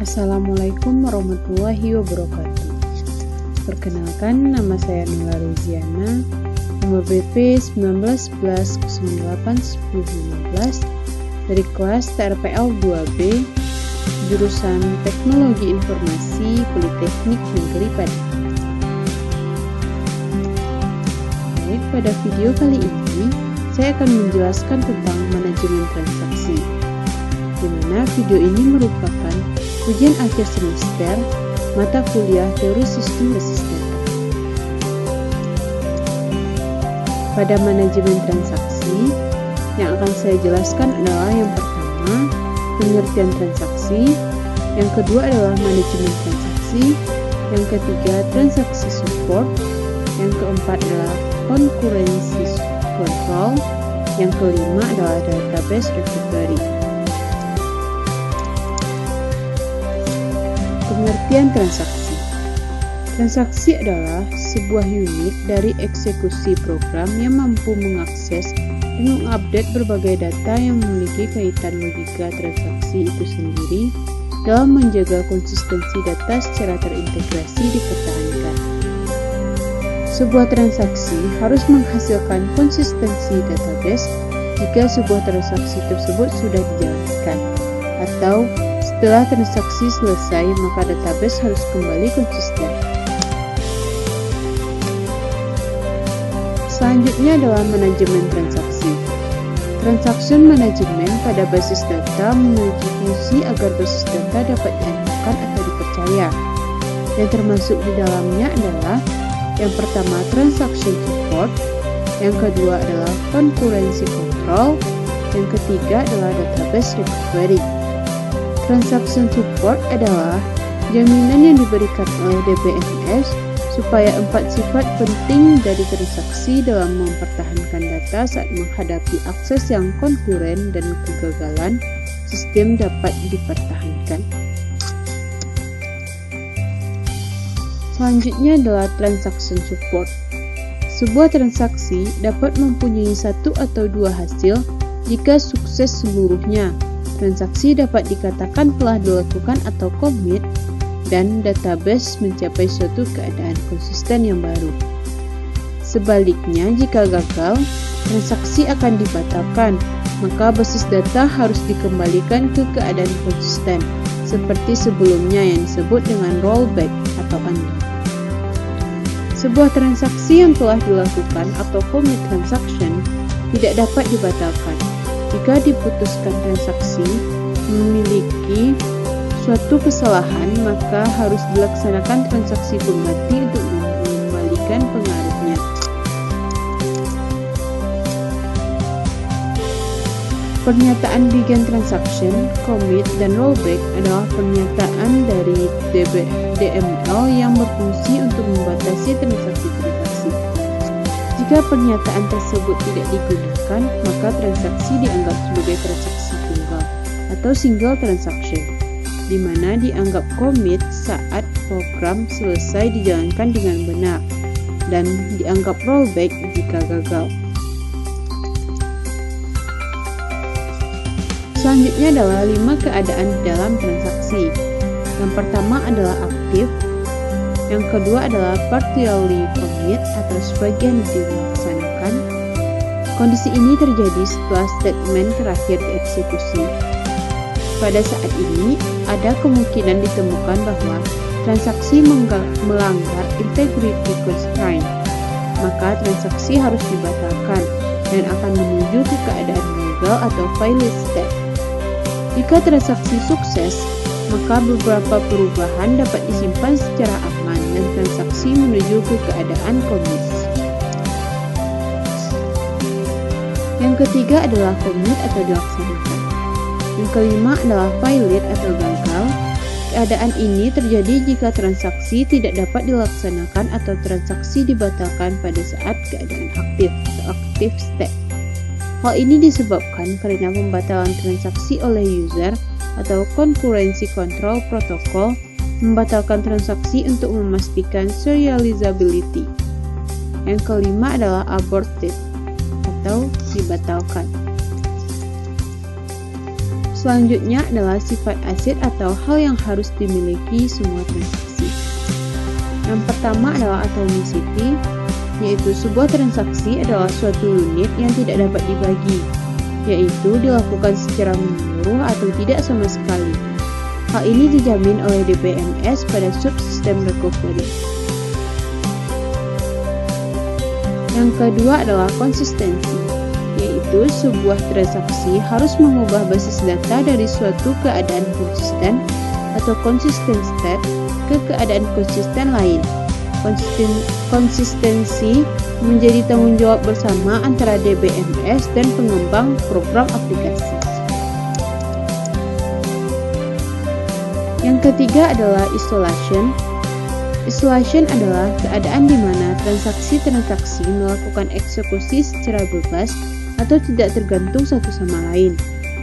Assalamualaikum warahmatullahi wabarakatuh. Perkenalkan, nama saya Nula Reziana, nomor BP 1911081015 dari kelas TRPL 2B, jurusan Teknologi Informasi Politeknik Negeri Padang. Baik, pada video kali ini saya akan menjelaskan tentang manajemen transaksi, di mana video ini merupakan ujian akhir semester mata kuliah teori sistem basis data. Pada manajemen transaksi, yang akan saya jelaskan adalah yang pertama, pengertian transaksi, yang kedua adalah manajemen transaksi, yang ketiga transaksi support, yang keempat adalah concurrency control, yang kelima adalah database recovery. Pengertian transaksi. Transaksi adalah sebuah unit dari eksekusi program yang mampu mengakses dan mengupdate berbagai data yang memiliki kaitan logika transaksi itu sendiri dalam menjaga konsistensi data secara terintegrasi dipertahankan. Sebuah transaksi harus menghasilkan konsistensi database jika sebuah transaksi tersebut sudah dijalankan, atau setelah transaksi selesai, maka database harus kembali konsisten. Selanjutnya adalah manajemen transaksi. Transaction management pada basis data memiliki fungsi agar basis data dapat diandalkan atau dipercaya. Yang termasuk di dalamnya adalah yang pertama transaction support, yang kedua adalah concurrency control, yang ketiga adalah database recovery. Transaction support adalah jaminan yang diberikan oleh DBMS supaya 4 sifat penting dari transaksi dalam mempertahankan data saat menghadapi akses yang konkuren dan kegagalan sistem dapat dipertahankan. Selanjutnya adalah transaction support. Sebuah transaksi dapat mempunyai satu atau dua hasil jika sukses seluruhnya. Transaksi dapat dikatakan telah dilakukan atau komit, dan database mencapai suatu keadaan konsisten yang baru. Sebaliknya, jika gagal, transaksi akan dibatalkan, maka basis data harus dikembalikan ke keadaan konsisten, seperti sebelumnya yang disebut dengan rollback atau undo. Sebuah transaksi yang telah dilakukan atau commit transaction tidak dapat dibatalkan. Jika diputuskan transaksi memiliki suatu kesalahan, maka harus dilaksanakan transaksi pengganti untuk mengembalikan pengaruhnya. Pernyataan begin transaction, commit, dan rollback adalah pernyataan dari DML yang berfungsi untuk membatasi transaksi-transaksi. Jika pernyataan tersebut tidak digunakan, maka transaksi dianggap sebagai transaksi tunggal atau single transaction, di mana dianggap komit saat program selesai dijalankan dengan benar, dan dianggap rollback jika gagal. Selanjutnya adalah 5 keadaan dalam transaksi. Yang pertama adalah aktif, yang kedua adalah partially commit atau sebagian dilaksanakan. Kondisi ini terjadi setelah statement terakhir dieksekusi. Pada saat ini, ada kemungkinan ditemukan bahwa transaksi melanggar integrity constraint, maka transaksi harus dibatalkan dan akan menuju ke keadaan gagal atau failed state. Jika transaksi sukses, maka beberapa perubahan dapat disimpan secara aman dan transaksi menuju ke keadaan commit. Yang ketiga adalah commit atau dilaksanakan. Yang kelima adalah failed atau gagal. Keadaan ini terjadi jika transaksi tidak dapat dilaksanakan atau transaksi dibatalkan pada saat keadaan aktif atau active state. Hal ini disebabkan karena pembatalan transaksi oleh user atau concurrency control protocol membatalkan transaksi untuk memastikan serializability. Yang kelima adalah aborted atau dibatalkan. Selanjutnya adalah sifat aset atau hal yang harus dimiliki semua transaksi. Yang pertama adalah atomicity, yaitu sebuah transaksi adalah suatu unit yang tidak dapat dibagi, yaitu dilakukan secara menyeluruh atau tidak sama sekali. Hal ini dijamin oleh DBMS pada subsistem recovery. Yang kedua adalah konsistensi, yaitu sebuah transaksi harus mengubah basis data dari suatu keadaan konsisten atau consistent state ke keadaan konsisten lain. Konsistensi menjadi tanggung jawab bersama antara DBMS dan pengembang program aplikasi. Yang ketiga adalah isolation. Isolation adalah keadaan di mana transaksi-transaksi melakukan eksekusi secara bebas atau tidak tergantung satu sama lain.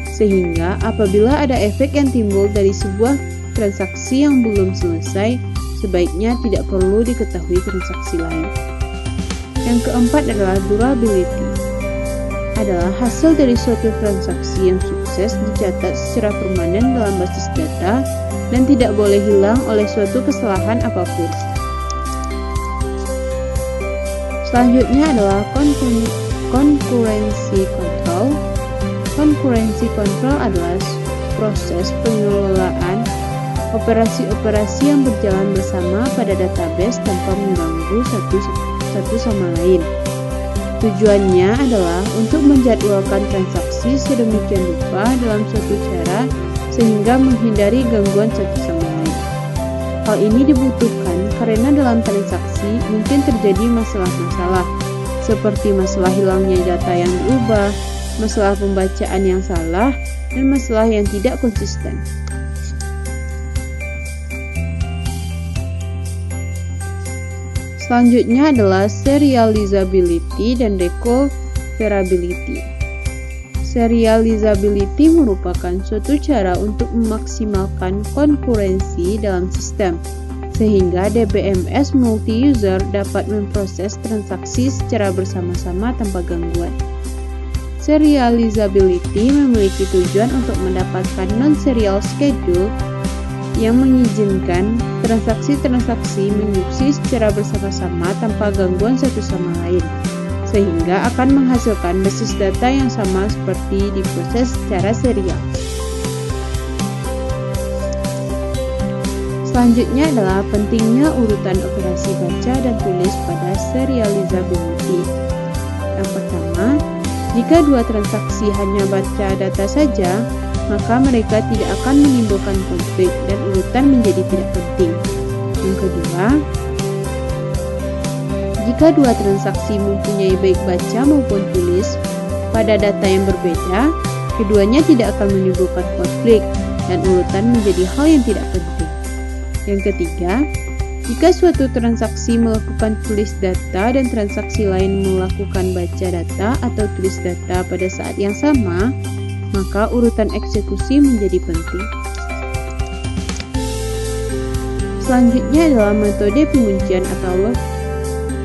Sehingga apabila ada efek yang timbul dari sebuah transaksi yang belum selesai, sebaiknya tidak perlu diketahui transaksi lain. Yang keempat adalah durability. Adalah hasil dari suatu transaksi yang sukses dicatat secara permanen dalam basis data dan tidak boleh hilang oleh suatu kesalahan apapun. Selanjutnya adalah concurrency control. Concurrency control adalah proses pengelolaan operasi-operasi yang berjalan bersama pada database tanpa mengganggu satu sama lain. Tujuannya adalah untuk menjadwalkan transaksi sedemikian rupa dalam suatu cara sehingga menghindari gangguan satu sama lain. Hal ini dibutuhkan karena dalam transaksi mungkin terjadi masalah-masalah seperti masalah hilangnya data yang diubah, masalah pembacaan yang salah, dan masalah yang tidak konsisten. Selanjutnya adalah serializability dan recoverability. Serializability merupakan suatu cara untuk memaksimalkan konkurensi dalam sistem, sehingga DBMS multi-user dapat memproses transaksi secara bersama-sama tanpa gangguan. Serializability memiliki tujuan untuk mendapatkan non-serial schedule yang mengizinkan transaksi-transaksi menyuksi secara bersama-sama tanpa gangguan satu sama lain, sehingga akan menghasilkan basis data yang sama seperti diproses secara serial. Selanjutnya adalah pentingnya urutan operasi baca dan tulis pada serializability. Yang pertama, jika dua transaksi hanya baca data saja, maka mereka tidak akan menimbulkan konflik dan urutan menjadi tidak penting. Yang kedua, jika dua transaksi mempunyai baik baca maupun tulis pada data yang berbeda, keduanya tidak akan menimbulkan konflik dan urutan menjadi hal yang tidak penting. Yang ketiga, jika suatu transaksi melakukan tulis data dan transaksi lain melakukan baca data atau tulis data pada saat yang sama, maka urutan eksekusi menjadi penting. Selanjutnya adalah metode penguncian atau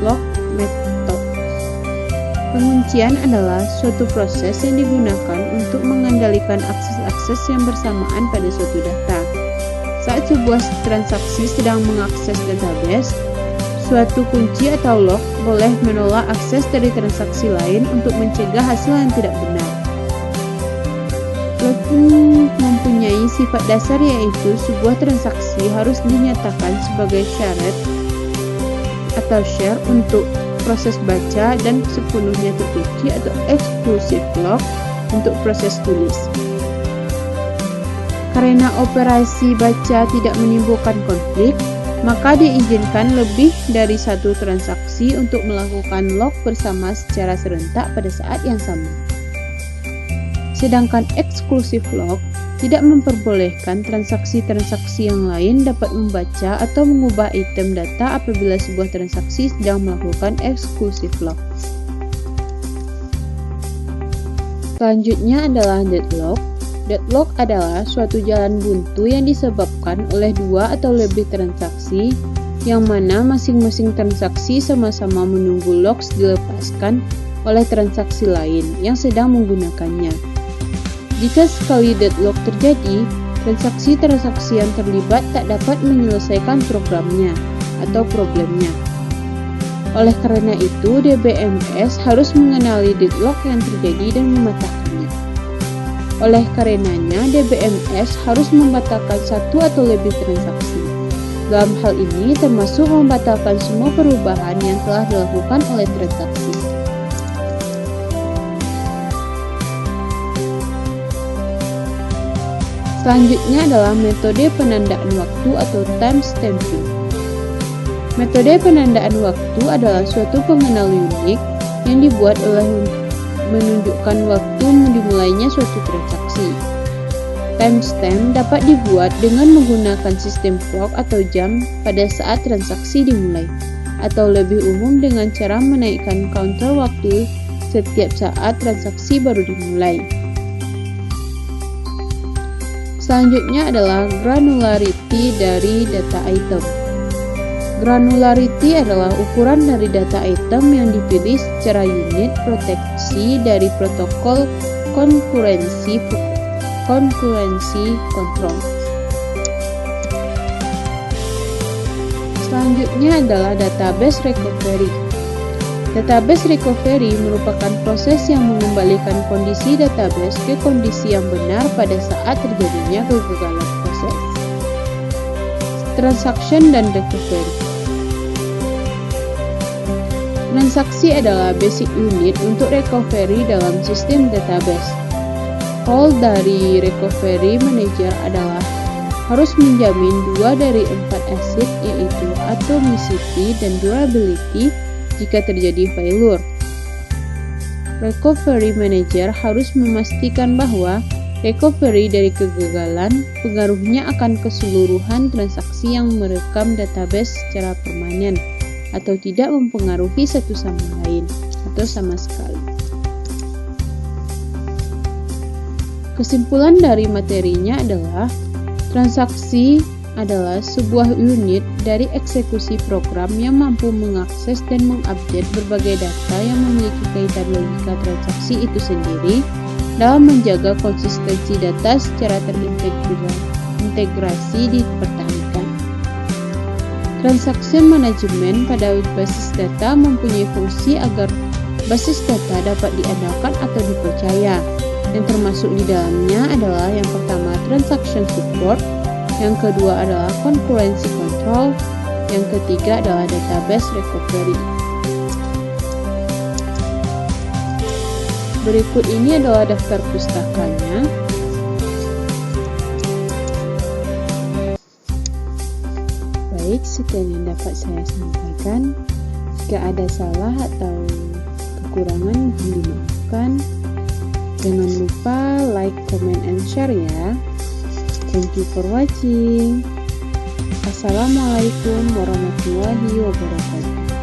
lock method. Penguncian adalah suatu proses yang digunakan untuk mengendalikan akses-akses yang bersamaan pada suatu data. Saat sebuah transaksi sedang mengakses database, suatu kunci atau lock boleh menolak akses dari transaksi lain untuk mencegah hasil yang tidak benar. Locking mempunyai sifat dasar yaitu sebuah transaksi harus dinyatakan sebagai syarat atau share untuk proses baca dan sepenuhnya terkunci atau exclusive lock untuk proses tulis. Karena operasi baca tidak menimbulkan konflik, maka diizinkan lebih dari satu transaksi untuk melakukan lock bersama secara serentak pada saat yang sama. Sedangkan exclusive lock tidak memperbolehkan transaksi-transaksi yang lain dapat membaca atau mengubah item data apabila sebuah transaksi sedang melakukan exclusive lock. Selanjutnya adalah deadlock. Deadlock adalah suatu jalan buntu yang disebabkan oleh dua atau lebih transaksi yang mana masing-masing transaksi sama-sama menunggu locks dilepaskan oleh transaksi lain yang sedang menggunakannya. Jika sekali deadlock terjadi, transaksi-transaksi yang terlibat tak dapat menyelesaikan programnya atau problemnya. Oleh karena itu, DBMS harus mengenali deadlock yang terjadi dan mematahkannya. Oleh karenanya, DBMS harus membatalkan satu atau lebih transaksi. Dalam hal ini, termasuk membatalkan semua perubahan yang telah dilakukan oleh transaksi. Selanjutnya adalah metode penandaan waktu atau time stamping. Metode penandaan waktu adalah suatu pengenal unik yang dibuat oleh menunjukkan waktu dimulainya suatu transaksi. Timestamp dapat dibuat dengan menggunakan sistem clock atau jam pada saat transaksi dimulai, atau lebih umum dengan cara menaikkan counter waktu setiap saat transaksi baru dimulai. Selanjutnya adalah granularity dari data item. Granularity adalah ukuran dari data item yang dipilih secara unit proteksi dari protokol konkurensi control. Selanjutnya adalah database recovery. Database recovery merupakan proses yang mengembalikan kondisi database ke kondisi yang benar pada saat terjadinya kegagalan proses. Transaction dan recovery. Transaksi adalah basic unit untuk recovery dalam sistem database. Role dari recovery manager adalah harus menjamin 2 dari 4 aset, yaitu atomicity dan durability jika terjadi failure. Recovery manager harus memastikan bahwa recovery dari kegagalan pengaruhnya akan keseluruhan transaksi yang merekam database secara permanen atau tidak mempengaruhi satu sama lain atau sama sekali. Kesimpulan dari materinya adalah transaksi adalah sebuah unit dari eksekusi program yang mampu mengakses dan mengupdate berbagai data yang memiliki kaitan logika transaksi itu sendiri dalam menjaga konsistensi data secara terintegrasi dipertahankan. Transaction management pada basis data mempunyai fungsi agar basis data dapat diandalkan atau dipercaya. Yang termasuk di dalamnya adalah yang pertama transaction support, yang kedua adalah concurrency control, yang ketiga adalah database recovery. Berikut ini adalah daftar pustakanya. Baik, sekian yang dapat saya sampaikan. Jika ada salah atau kekurangan mohon dimaafkan. Jangan lupa like, comment, and share ya. Thank you for watching. Assalamualaikum warahmatullahi wabarakatuh.